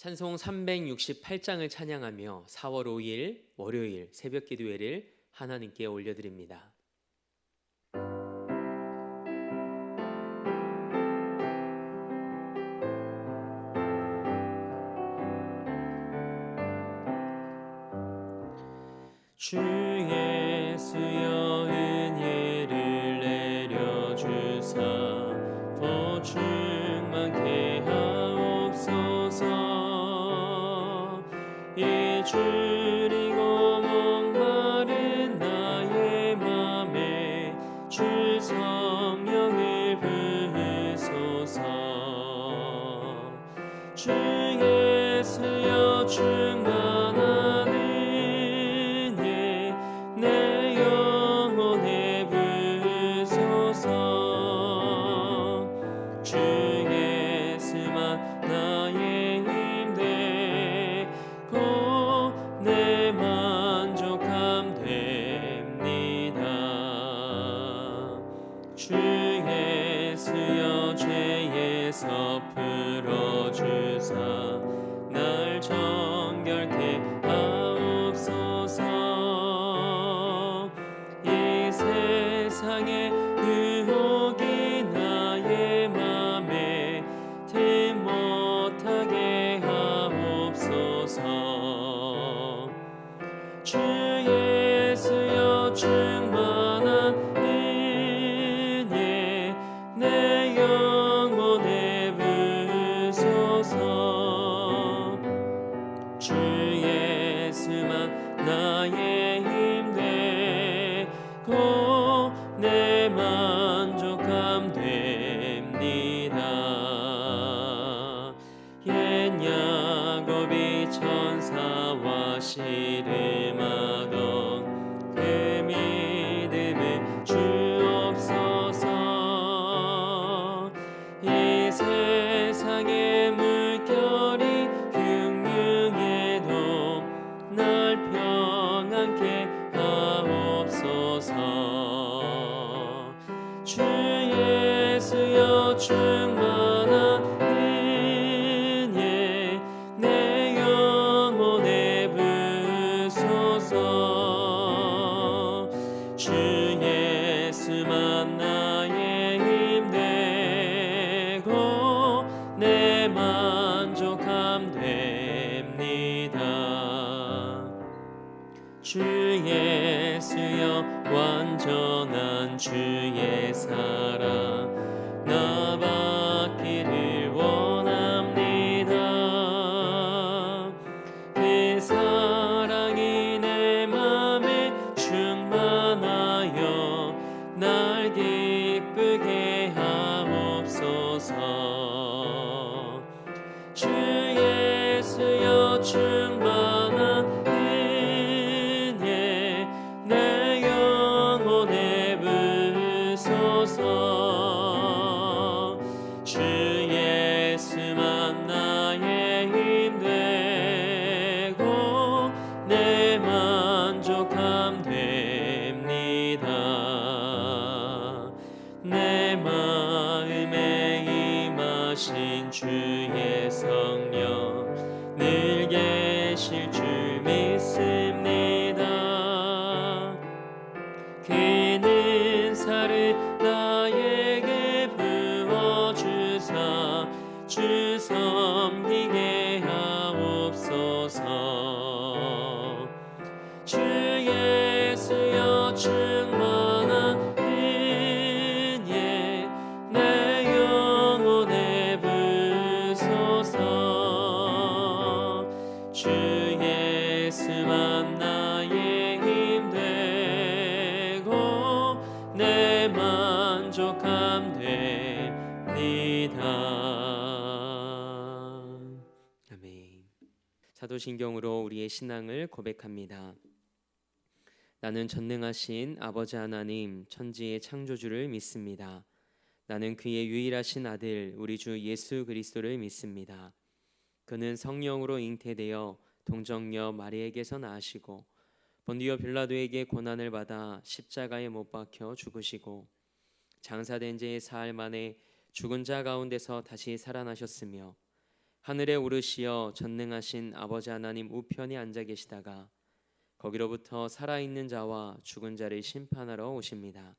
찬송 368장을 찬양하며 4월 5일 월요일 새벽 기도회를 하나님께 올려드립니다. 주 예수여 은혜를 내려주사 더 충만케 하옵소서. 이 줄이고 목마른 나의 맘에 주 성령을 부으소서. 주 예수여 충만한 내 영혼에 부으소서. 주 예수만 나의 힘 되고 내 만족함 됩니다. 주 예수여 죄에서 풀어주사 날 정결케 하옵소서. 이 세상의 유혹이 나의 맘에 틈 못하게 하옵소서. 주 예수여 충만한 은혜 내 영혼에 부으소서. 주 예수만 나의 힘 되고 내 만족함 됩니다. 옛 야곱이 천사와 씨름하던 그 믿음을 주옵소서. 이 세상의 물결이 흉흉해도 날 평안케 하옵소서. 주 예수여 충만한 은혜 내 영혼에 부으소서. 주 예수만 나의 힘 되고 내 만족함 됩니다. 주 예수여 완전한 주의 사랑 나 받기를 원합니다. 그 사랑이 내 맘에 충만하여 날 기쁘게 하옵소서. 주 예수여 충만한 은혜 내 영혼에 부으소서. 주 예수만 나의 힘 되고 내 만족함 됩니다. 내 마음에 임하신 주의 성령 늘 계실 줄 믿습니다. 그 은사를 나에게 부어주사 주 섬기게 하옵소서. 주 예수여 충만한 은혜 내 영혼에 부으소서. 주 예수만 나의 힘 되고 내 만족함 됩니다. 아멘. 사도신경으로 우리의 신앙을 고백합니다. 나는 전능하신 아버지 하나님 천지의 창조주를 믿습니다. 나는 그의 유일하신 아들 우리 주 예수 그리스도를 믿습니다. 그는 성령으로 잉태되어 동정녀 마리에게서 나시고 본디오 빌라도에게 고난을 받아 십자가에 못 박혀 죽으시고 장사된 지 사흘 만에 죽은 자 가운데서 다시 살아나셨으며 하늘에 오르시어 전능하신 아버지 하나님 우편에 앉아 계시다가 거기로부터 살아있는 자와 죽은 자를 심판하러 오십니다.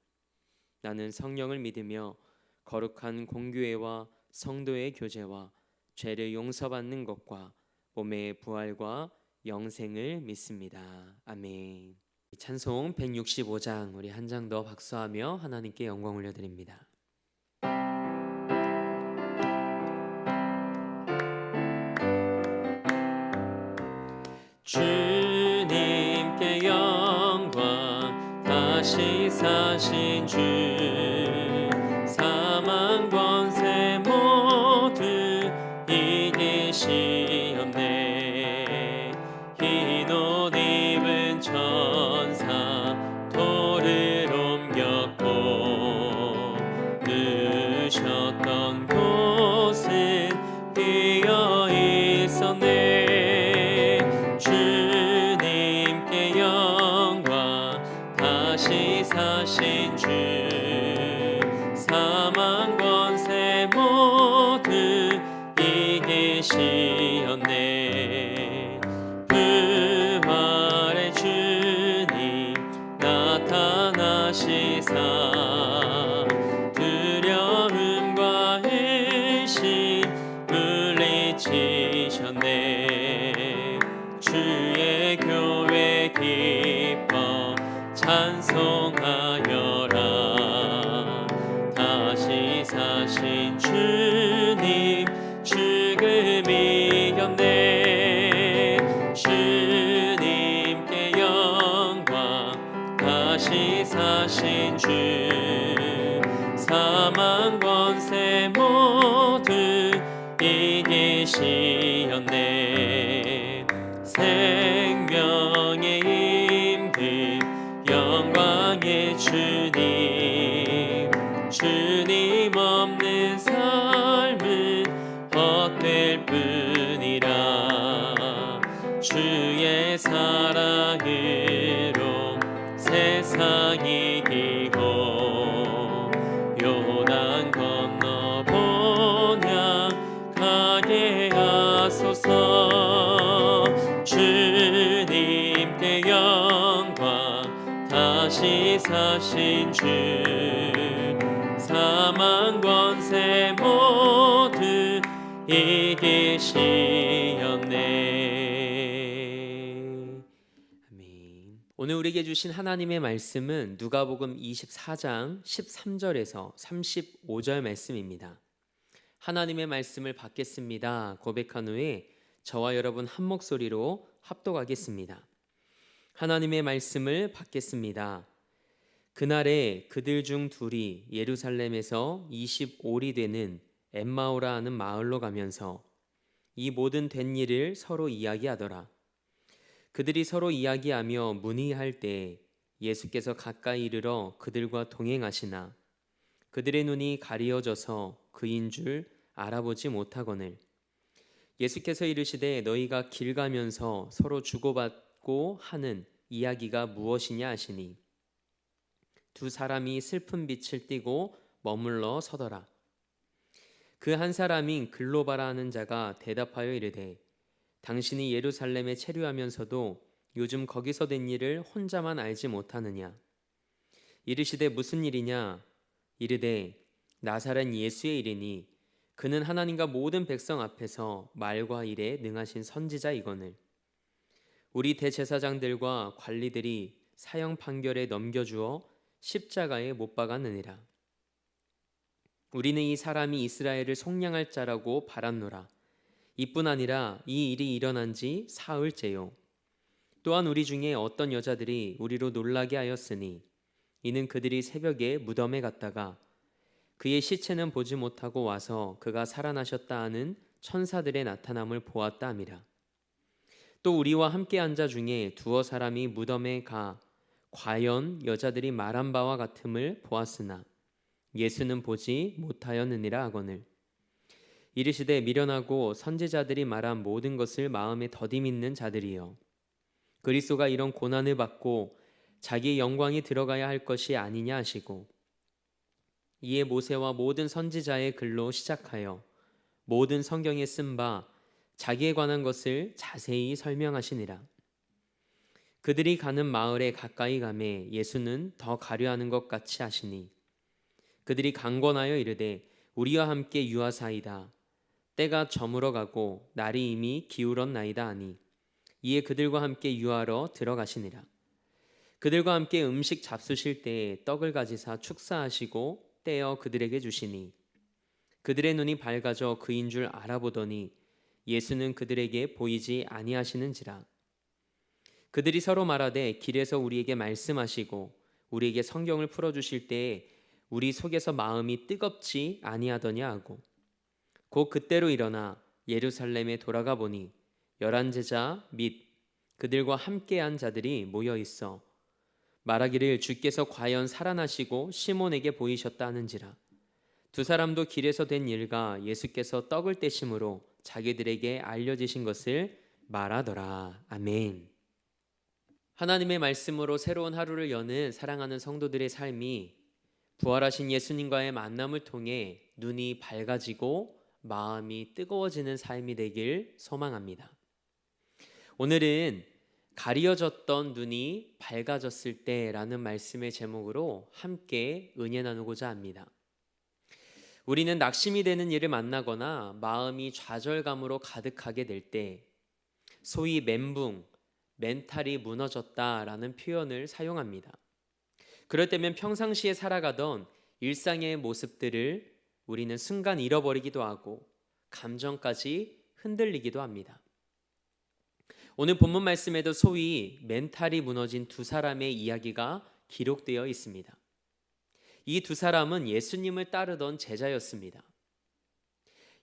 나는 성령을 믿으며 거룩한 공교회와 성도의 교제와 죄를 용서받는 것과 몸의 부활과 영생을 믿습니다. 아멘. 찬송 165장 우리 한 장 더 박수하며 하나님께 영광 올려드립니다. 주님께 영광 다시 사신 주 사망 권세 모두 이기시었네. 흰 옷 입은 천사 돌을 옮겼고 누우셨던 곳은 비어 있었네. 주님께 영광 다시 사신 주 사망 권세 모두 이기시었네. 부활의 주님 나타나시사 두려움과 의심 물리치셨네. 주의 교회 기뻐 찬송하여라. 다시 사신 주님 죽음 이겼네. 주님께 영광 다시 사신 주 사망 권세 모두 이기시었네. 생명의 임금 영광의 주님 주님 없는 삶은 헛될 뿐이라. 주의 사랑으로 세상 이기고 요단 건너 본향 가게 하소서. 주님께 영광 다시 사신 주 사망 권세 모두 이기시었네. 아멘. 오늘 우리에게 주신 하나님의 말씀은 누가복음 24장 13절에서 35절 말씀입니다. 하나님의 말씀을 받겠습니다 고백한 후에 저와 여러분 한 목소리로 합독하겠습니다. 하나님의 말씀을 받겠습니다. 그날에 그들 중 둘이 예루살렘에서 25리 되는 엠마오라 하는 마을로 가면서 이 모든 된 일을 서로 이야기하더라. 그들이 서로 이야기하며 문의할 때 예수께서 가까이 이르러 그들과 동행하시나 그들의 눈이 가리어져서 그인 줄 알아보지 못하거늘. 예수께서 이르시되 너희가 길 가면서 서로 주고받고 하는 이야기가 무엇이냐 하시니 두 사람이 슬픈 빛을 띠고 머물러 서더라. 그 한 사람인 글로바라 하는 자가 대답하여 이르되 당신이 예루살렘에 체류하면서도 요즘 거기서 된 일을 혼자만 알지 못하느냐. 이르시되 무슨 일이냐. 이르되 나사렛 예수의 일이니 그는 하나님과 모든 백성 앞에서 말과 일에 능하신 선지자이거늘. 우리 대제사장들과 관리들이 사형 판결에 넘겨주어 십자가에 못 박았느니라. 우리는 이 사람이 이스라엘을 속량할 자라고 바랐노라. 이뿐 아니라 이 일이 일어난 지 사흘째요. 또한 우리 중에 어떤 여자들이 우리로 놀라게 하였으니 이는 그들이 새벽에 무덤에 갔다가 그의 시체는 보지 못하고 와서 그가 살아나셨다 하는 천사들의 나타남을 보았다 함이라. 또 우리와 함께 앉아 중에 두어 사람이 무덤에 가 과연 여자들이 말한 바와 같음을 보았으나 예수는 보지 못하였느니라 하거늘. 이르시되 미련하고 선지자들이 말한 모든 것을 마음에 더디 믿는 자들이여, 그리스도가 이런 고난을 받고 자기의 영광이 들어가야 할 것이 아니냐 하시고 이에 모세와 모든 선지자의 글로 시작하여 모든 성경에 쓴 바 자기에 관한 것을 자세히 설명하시니라. 그들이 가는 마을에 가까이 가매 예수는 더 가려 하는 것 같이 하시니 그들이 강권하여 이르되 우리와 함께 유하사이다. 때가 저물어 가고 날이 이미 기울었나이다 하니 이에 그들과 함께 유하러 들어가시니라. 그들과 함께 음식 잡수실 때에 떡을 가지사 축사하시고 떼어 그들에게 주시니 그들의 눈이 밝아져 그인 줄 알아보더니 예수는 그들에게 보이지 아니하시는지라. 그들이 서로 말하되 길에서 우리에게 말씀하시고 우리에게 성경을 풀어주실 때에 우리 속에서 마음이 뜨겁지 아니하더냐 하고 곧 그때로 일어나 예루살렘에 돌아가 보니 11 제자 및 그들과 함께한 자들이 모여 있어 말하기를 주께서 과연 살아나시고 시몬에게 보이셨다 하는지라. 두 사람도 길에서 된 일과 예수께서 떡을 떼심으로 자기들에게 알려지신 것을 말하더라. 아멘. 하나님의 말씀으로 새로운 하루를 여는 사랑하는 성도들의 삶이 부활하신 예수님과의 만남을 통해 눈이 밝아지고 마음이 뜨거워지는 삶이 되길 소망합니다. 오늘은 가리어졌던 눈이 밝아졌을 때라는 말씀의 제목으로 함께 은혜 나누고자 합니다. 우리는 낙심이 되는 일을 만나거나 마음이 좌절감으로 가득하게 될 때 소위 멘붕, 멘탈이 무너졌다라는 표현을 사용합니다. 그럴 때면 평상시에 살아가던 일상의 모습들을 우리는 순간 잃어버리기도 하고 감정까지 흔들리기도 합니다. 오늘 본문 말씀에도 소위 멘탈이 무너진 두 사람의 이야기가 기록되어 있습니다. 이 두 사람은 예수님을 따르던 제자였습니다.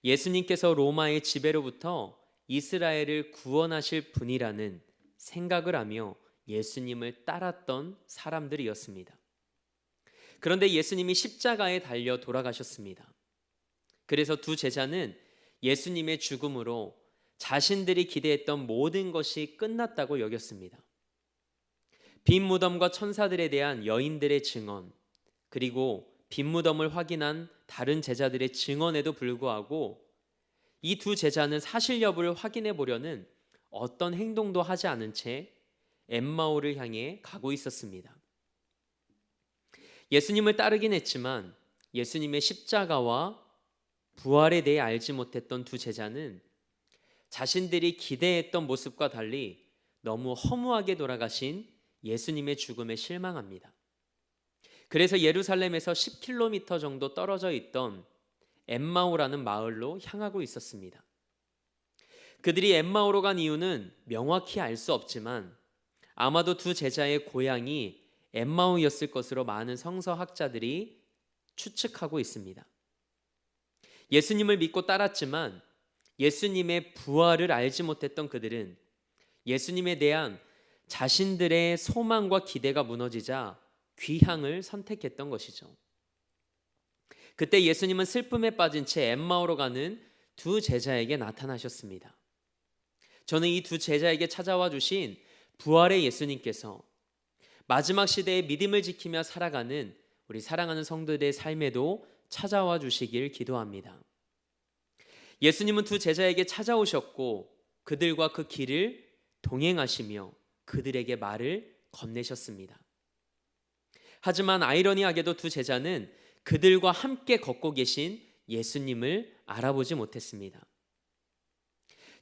예수님께서 로마의 지배로부터 이스라엘을 구원하실 분이라는 생각을 하며 예수님을 따랐던 사람들이었습니다. 그런데 예수님이 십자가에 달려 돌아가셨습니다. 그래서 두 제자는 예수님의 죽음으로 자신들이 기대했던 모든 것이 끝났다고 여겼습니다. 빈 무덤과 천사들에 대한 여인들의 증언, 그리고 빈 무덤을 확인한 다른 제자들의 증언에도 불구하고 이 두 제자는 사실 여부를 확인해 보려는 어떤 행동도 하지 않은 채 엠마오를 향해 가고 있었습니다. 예수님을 따르긴 했지만 예수님의 십자가와 부활에 대해 알지 못했던 두 제자는 자신들이 기대했던 모습과 달리 너무 허무하게 돌아가신 예수님의 죽음에 실망합니다. 그래서 예루살렘에서 10km 정도 떨어져 있던 엠마오라는 마을로 향하고 있었습니다. 그들이 엠마오로 간 이유는 명확히 알 수 없지만 아마도 두 제자의 고향이 엠마오였을 것으로 많은 성서학자들이 추측하고 있습니다. 예수님을 믿고 따랐지만 예수님의 부활을 알지 못했던 그들은 예수님에 대한 자신들의 소망과 기대가 무너지자 귀향을 선택했던 것이죠. 그때 예수님은 슬픔에 빠진 채 엠마오로 가는 두 제자에게 나타나셨습니다. 저는 이 두 제자에게 찾아와 주신 부활의 예수님께서 마지막 시대에 믿음을 지키며 살아가는 우리 사랑하는 성도들의 삶에도 찾아와 주시길 기도합니다. 예수님은 두 제자에게 찾아오셨고 그들과 그 길을 동행하시며 그들에게 말을 건네셨습니다. 하지만 아이러니하게도 두 제자는 그들과 함께 걷고 계신 예수님을 알아보지 못했습니다.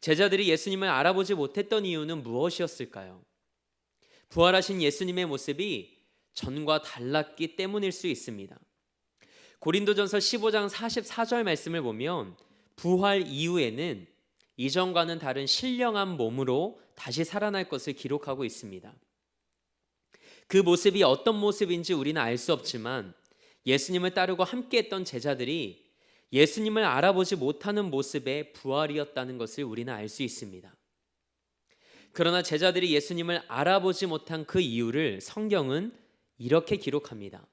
제자들이 예수님을 알아보지 못했던 이유는 무엇이었을까요? 부활하신 예수님의 모습이 전과 달랐기 때문일 수 있습니다. 고린도전서 15장 44절 말씀을 보면 부활 이후에는 이전과는 다른 신령한 몸으로 다시 살아날 것을 기록하고 있습니다. 그 모습이 어떤 모습인지 우리는 알 수 없지만 예수님을 따르고 함께했던 제자들이 예수님을 알아보지 못하는 모습의 부활이었다는 것을 우리는 알 수 있습니다. 그러나 제자들이 예수님을 알아보지 못한 그 이유를 성경은 이렇게 기록합니다.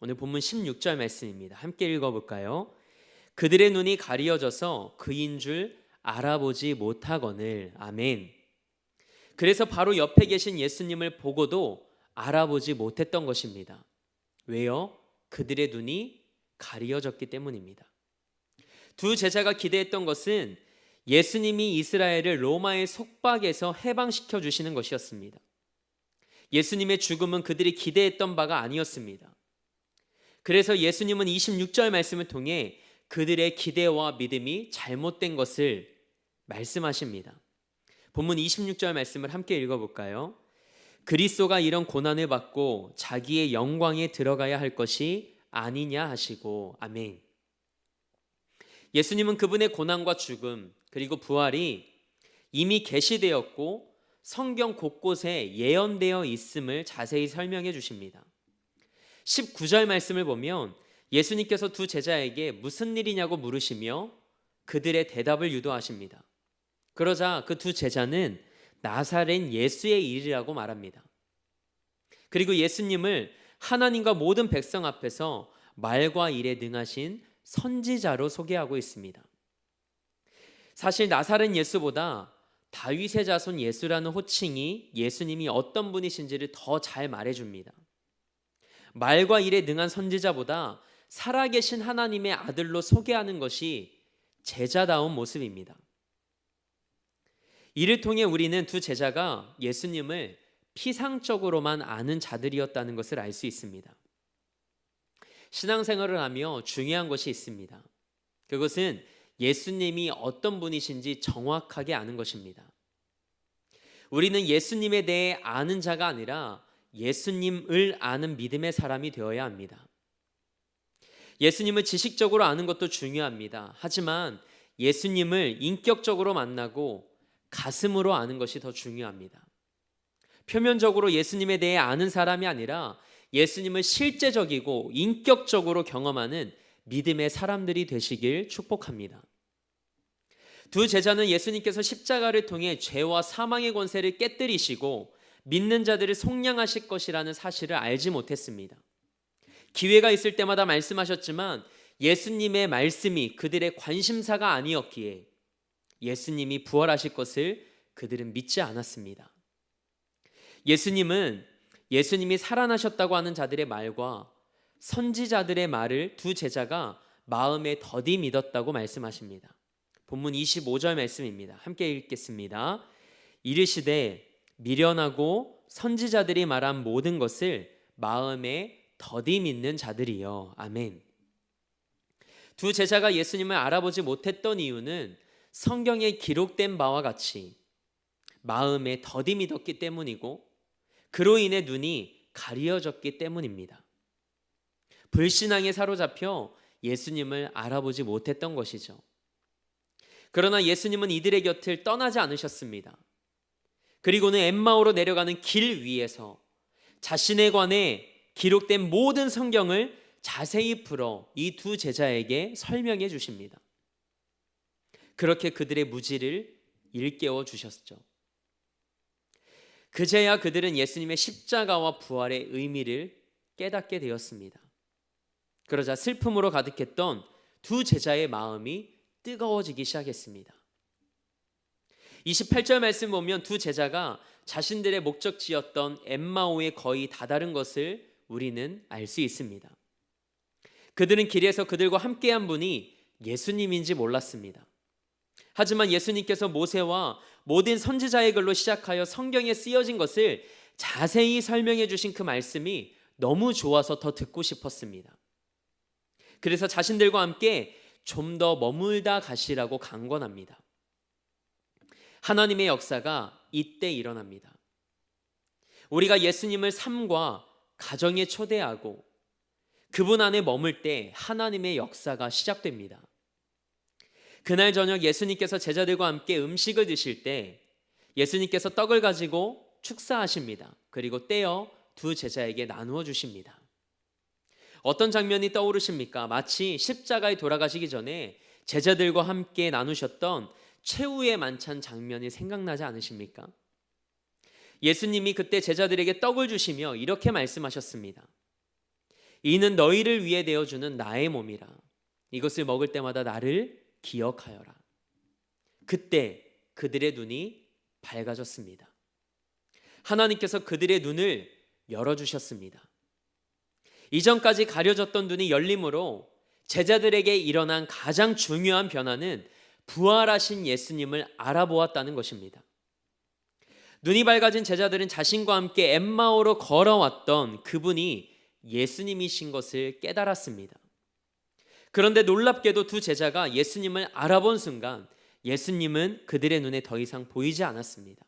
오늘 본문 16절 말씀입니다. 함께 읽어볼까요? 그들의 눈이 가리어져서 그인 줄 알아보지 못하거늘. 아멘. 그래서 바로 옆에 계신 예수님을 보고도 알아보지 못했던 것입니다. 왜요? 그들의 눈이 가리어졌기 때문입니다. 두 제자가 기대했던 것은 예수님이 이스라엘을 로마의 속박에서 해방시켜 주시는 것이었습니다. 예수님의 죽음은 그들이 기대했던 바가 아니었습니다. 그래서 예수님은 26절 말씀을 통해 그들의 기대와 믿음이 잘못된 것을 말씀하십니다. 본문 26절 말씀을 함께 읽어볼까요? 그리스도가 이런 고난을 받고 자기의 영광에 들어가야 할 것이 아니냐 하시고. 아멘. 예수님은 그분의 고난과 죽음 그리고 부활이 이미 계시되었고 성경 곳곳에 예언되어 있음을 자세히 설명해 주십니다. 19절 말씀을 보면 예수님께서 두 제자에게 무슨 일이냐고 물으시며 그들의 대답을 유도하십니다. 그러자 그 두 제자는 나사렛 예수의 일이라고 말합니다. 그리고 예수님을 하나님과 모든 백성 앞에서 말과 일에 능하신 선지자로 소개하고 있습니다. 사실 나사렛 예수보다 다윗의 자손 예수라는 호칭이 예수님이 어떤 분이신지를 더 잘 말해줍니다. 말과 일에 능한 선지자보다 살아계신 하나님의 아들로 소개하는 것이 제자다운 모습입니다. 이를 통해 우리는 두 제자가 예수님을 피상적으로만 아는 자들이었다는 것을 알 수 있습니다. 신앙생활을 하며 중요한 것이 있습니다. 그것은 예수님이 어떤 분이신지 정확하게 아는 것입니다. 우리는 예수님에 대해 아는 자가 아니라 예수님을 아는 믿음의 사람이 되어야 합니다. 예수님을 지식적으로 아는 것도 중요합니다. 하지만 예수님을 인격적으로 만나고 가슴으로 아는 것이 더 중요합니다. 표면적으로 예수님에 대해 아는 사람이 아니라 예수님을 실제적이고 인격적으로 경험하는 믿음의 사람들이 되시길 축복합니다. 두 제자는 예수님께서 십자가를 통해 죄와 사망의 권세를 깨뜨리시고 믿는 자들을 속량하실 것이라는 사실을 알지 못했습니다. 기회가 있을 때마다 말씀하셨지만 예수님의 말씀이 그들의 관심사가 아니었기에 예수님이 부활하실 것을 그들은 믿지 않았습니다. 예수님이 살아나셨다고 하는 자들의 말과 선지자들의 말을 두 제자가 마음에 더디 믿었다고 말씀하십니다. 본문 25절 말씀입니다. 함께 읽겠습니다. 이르시되 미련하고 선지자들이 말한 모든 것을 마음에 더디 믿는 자들이여. 아멘. 두 제자가 예수님을 알아보지 못했던 이유는 성경에 기록된 바와 같이 마음에 더디 믿었기 때문이고 그로 인해 눈이 가리어졌기 때문입니다. 불신앙에 사로잡혀 예수님을 알아보지 못했던 것이죠. 그러나 예수님은 이들의 곁을 떠나지 않으셨습니다. 그리고는 엠마오로 내려가는 길 위에서 자신에 관해 기록된 모든 성경을 자세히 풀어 이 두 제자에게 설명해 주십니다. 그렇게 그들의 무지를 일깨워 주셨죠. 그제야 그들은 예수님의 십자가와 부활의 의미를 깨닫게 되었습니다. 그러자 슬픔으로 가득했던 두 제자의 마음이 뜨거워지기 시작했습니다. 28절 말씀 보면 두 제자가 자신들의 목적지였던 엠마오에 거의 다다른 것을 우리는 알 수 있습니다. 그들은 길에서 그들과 함께한 분이 예수님인지 몰랐습니다. 하지만 예수님께서 모세와 모든 선지자의 글로 시작하여 성경에 쓰여진 것을 자세히 설명해 주신 그 말씀이 너무 좋아서 더 듣고 싶었습니다. 그래서 자신들과 함께 좀 더 머물다 가시라고 강권합니다. 하나님의 역사가 이때 일어납니다. 우리가 예수님을 삶과 가정에 초대하고 그분 안에 머물 때 하나님의 역사가 시작됩니다. 그날 저녁 예수님께서 제자들과 함께 음식을 드실 때 예수님께서 떡을 가지고 축사하십니다. 그리고 떼어 두 제자에게 나누어 주십니다. 어떤 장면이 떠오르십니까? 마치 십자가에 돌아가시기 전에 제자들과 함께 나누셨던 최후의 만찬 장면이 생각나지 않으십니까? 예수님이 그때 제자들에게 떡을 주시며 이렇게 말씀하셨습니다. 이는 너희를 위해 내어주는 나의 몸이라. 이것을 먹을 때마다 나를 기억하여라. 그때 그들의 눈이 밝아졌습니다. 하나님께서 그들의 눈을 열어주셨습니다. 이전까지 가려졌던 눈이 열림으로 제자들에게 일어난 가장 중요한 변화는 부활하신 예수님을 알아보았다는 것입니다. 눈이 밝아진 제자들은 자신과 함께 엠마오로 걸어왔던 그분이 예수님이신 것을 깨달았습니다. 그런데 놀랍게도 두 제자가 예수님을 알아본 순간 예수님은 그들의 눈에 더 이상 보이지 않았습니다.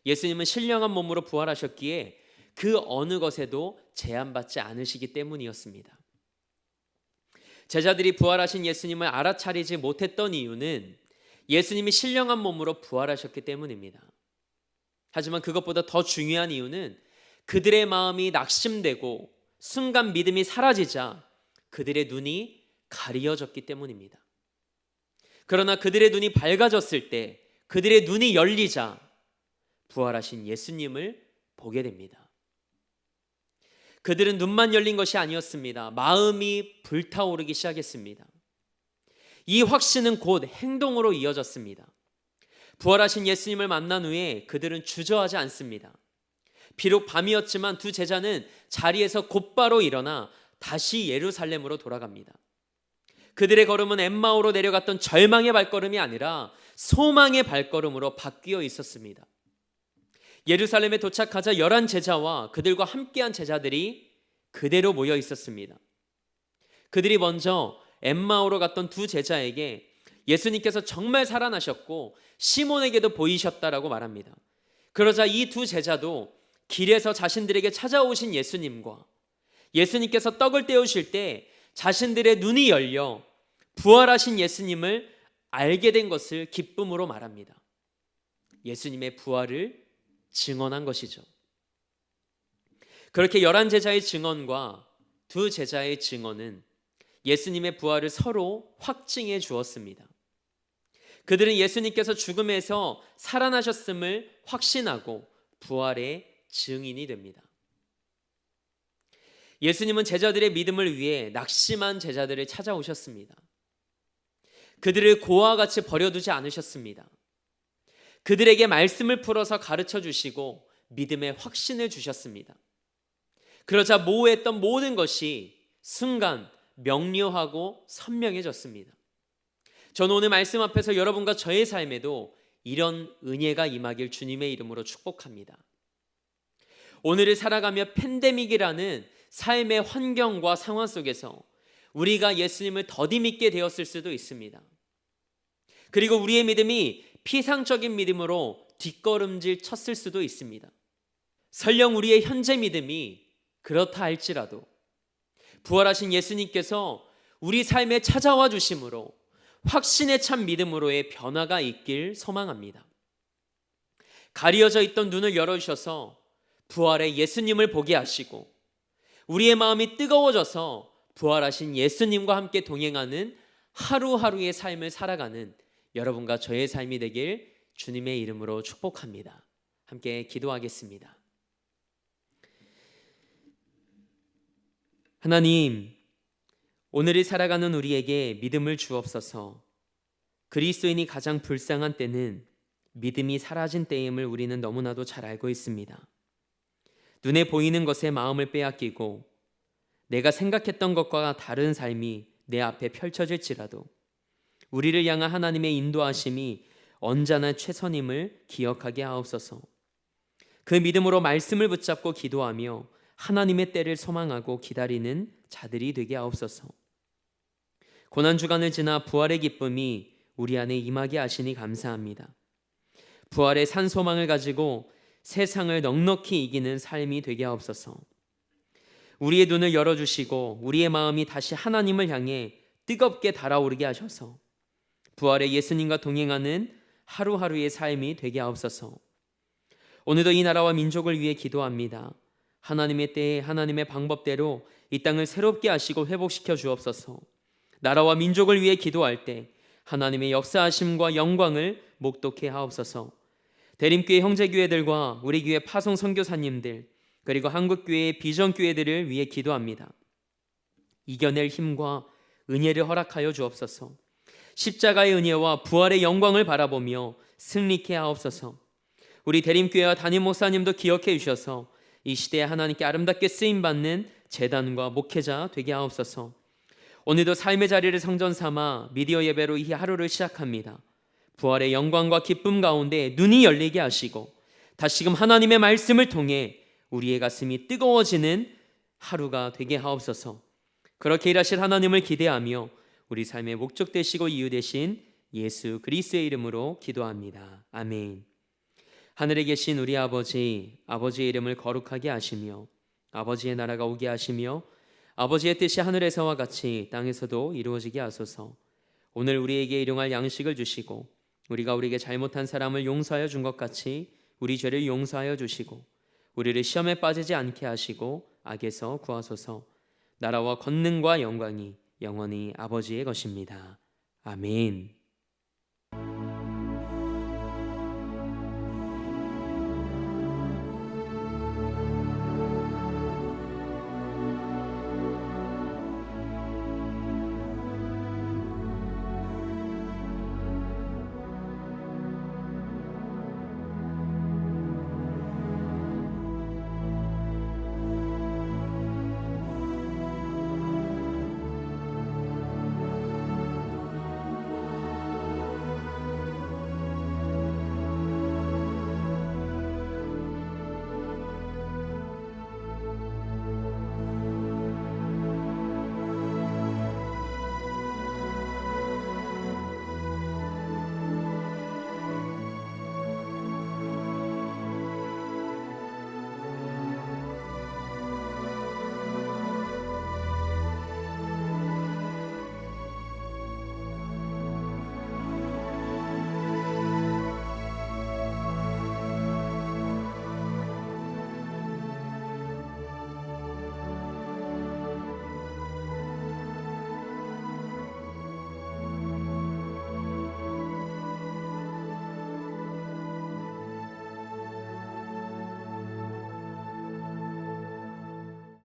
예수님은 신령한 몸으로 부활하셨기에 그 어느 것에도 제한받지 않으시기 때문이었습니다. 제자들이 부활하신 예수님을 알아차리지 못했던 이유는 예수님이 신령한 몸으로 부활하셨기 때문입니다. 하지만 그것보다 더 중요한 이유는 그들의 마음이 낙심되고 순간 믿음이 사라지자 그들의 눈이 가리어졌기 때문입니다. 그러나 그들의 눈이 밝아졌을 때, 그들의 눈이 열리자 부활하신 예수님을 보게 됩니다. 그들은 눈만 열린 것이 아니었습니다. 마음이 불타오르기 시작했습니다. 이 확신은 곧 행동으로 이어졌습니다. 부활하신 예수님을 만난 후에 그들은 주저하지 않습니다. 비록 밤이었지만 두 제자는 자리에서 곧바로 일어나 다시 예루살렘으로 돌아갑니다. 그들의 걸음은 엠마오로 내려갔던 절망의 발걸음이 아니라 소망의 발걸음으로 바뀌어 있었습니다. 예루살렘에 도착하자 11 제자와 그들과 함께한 제자들이 그대로 모여 있었습니다. 그들이 먼저 엠마오로 갔던 두 제자에게 예수님께서 정말 살아나셨고 시몬에게도 보이셨다라고 말합니다. 그러자 이 두 제자도 길에서 자신들에게 찾아오신 예수님과 예수님께서 떡을 떼우실 때 자신들의 눈이 열려 부활하신 예수님을 알게 된 것을 기쁨으로 말합니다. 예수님의 부활을 증언한 것이죠. 그렇게 11 제자의 증언과 두 제자의 증언은 예수님의 부활을 서로 확증해 주었습니다. 그들은 예수님께서 죽음에서 살아나셨음을 확신하고 부활의 증인이 됩니다. 예수님은 제자들의 믿음을 위해 낙심한 제자들을 찾아오셨습니다. 그들을 고와 같이 버려두지 않으셨습니다. 그들에게 말씀을 풀어서 가르쳐 주시고 믿음의 확신을 주셨습니다. 그러자 모호했던 모든 것이 순간 명료하고 선명해졌습니다. 저는 오늘 말씀 앞에서 여러분과 저의 삶에도 이런 은혜가 임하길 주님의 이름으로 축복합니다. 오늘을 살아가며 팬데믹이라는 삶의 환경과 상황 속에서 우리가 예수님을 더디 믿게 되었을 수도 있습니다. 그리고 우리의 믿음이 피상적인 믿음으로 뒷걸음질 쳤을 수도 있습니다. 설령 우리의 현재 믿음이 그렇다 할지라도 부활하신 예수님께서 우리 삶에 찾아와 주심으로 확신에 찬 믿음으로의 변화가 있길 소망합니다. 가리어져 있던 눈을 열어주셔서 부활의 예수님을 보게 하시고 우리의 마음이 뜨거워져서 부활하신 예수님과 함께 동행하는 하루하루의 삶을 살아가는 여러분과 저의 삶이 되길 주님의 이름으로 축복합니다. 함께 기도하겠습니다. 하나님, 오늘을 살아가는 우리에게 믿음을 주옵소서. 그리스도인이 가장 불쌍한 때는 믿음이 사라진 때임을 우리는 너무나도 잘 알고 있습니다. 눈에 보이는 것에 마음을 빼앗기고 내가 생각했던 것과 다른 삶이 내 앞에 펼쳐질지라도 우리를 향한 하나님의 인도하심이 언제나 최선임을 기억하게 하옵소서. 그 믿음으로 말씀을 붙잡고 기도하며 하나님의 때를 소망하고 기다리는 자들이 되게 하옵소서. 고난주간을 지나 부활의 기쁨이 우리 안에 임하게 하시니 감사합니다. 부활의 산 소망을 가지고 세상을 넉넉히 이기는 삶이 되게 하옵소서. 우리의 눈을 열어주시고 우리의 마음이 다시 하나님을 향해 뜨겁게 달아오르게 하셔서 부활의 예수님과 동행하는 하루하루의 삶이 되게 하옵소서. 오늘도 이 나라와 민족을 위해 기도합니다. 하나님의 때에 하나님의 방법대로 이 땅을 새롭게 하시고 회복시켜 주옵소서. 나라와 민족을 위해 기도할 때 하나님의 역사하심과 영광을 목독해 하옵소서. 대림교회 형제교회들과 우리 교회 파송 선교사님들 그리고 한국교회의 비전교회들을 위해 기도합니다. 이겨낼 힘과 은혜를 허락하여 주옵소서. 십자가의 은혜와 부활의 영광을 바라보며 승리케 하옵소서. 우리 대림교회와 담임 목사님도 기억해 주셔서 이 시대에 하나님께 아름답게 쓰임받는 재단과 목회자 되게 하옵소서. 오늘도 삶의 자리를 성전 삼아 미디어 예배로 이 하루를 시작합니다. 부활의 영광과 기쁨 가운데 눈이 열리게 하시고 다시금 하나님의 말씀을 통해 우리의 가슴이 뜨거워지는 하루가 되게 하옵소서. 그렇게 일하실 하나님을 기대하며 우리 삶의 목적 되시고 이유 되신 예수 그리스도의 이름으로 기도합니다. 아멘. 하늘에 계신 우리 아버지, 아버지의 이름을 거룩하게 하시며 아버지의 나라가 오게 하시며 아버지의 뜻이 하늘에서와 같이 땅에서도 이루어지게 하소서. 오늘 우리에게 일용할 양식을 주시고 우리가 우리에게 잘못한 사람을 용서하여 준 것 같이 우리 죄를 용서하여 주시고 우리를 시험에 빠지지 않게 하시고 악에서 구하소서. 나라와 권능과 영광이 영원히 아버지의 것입니다. 아멘.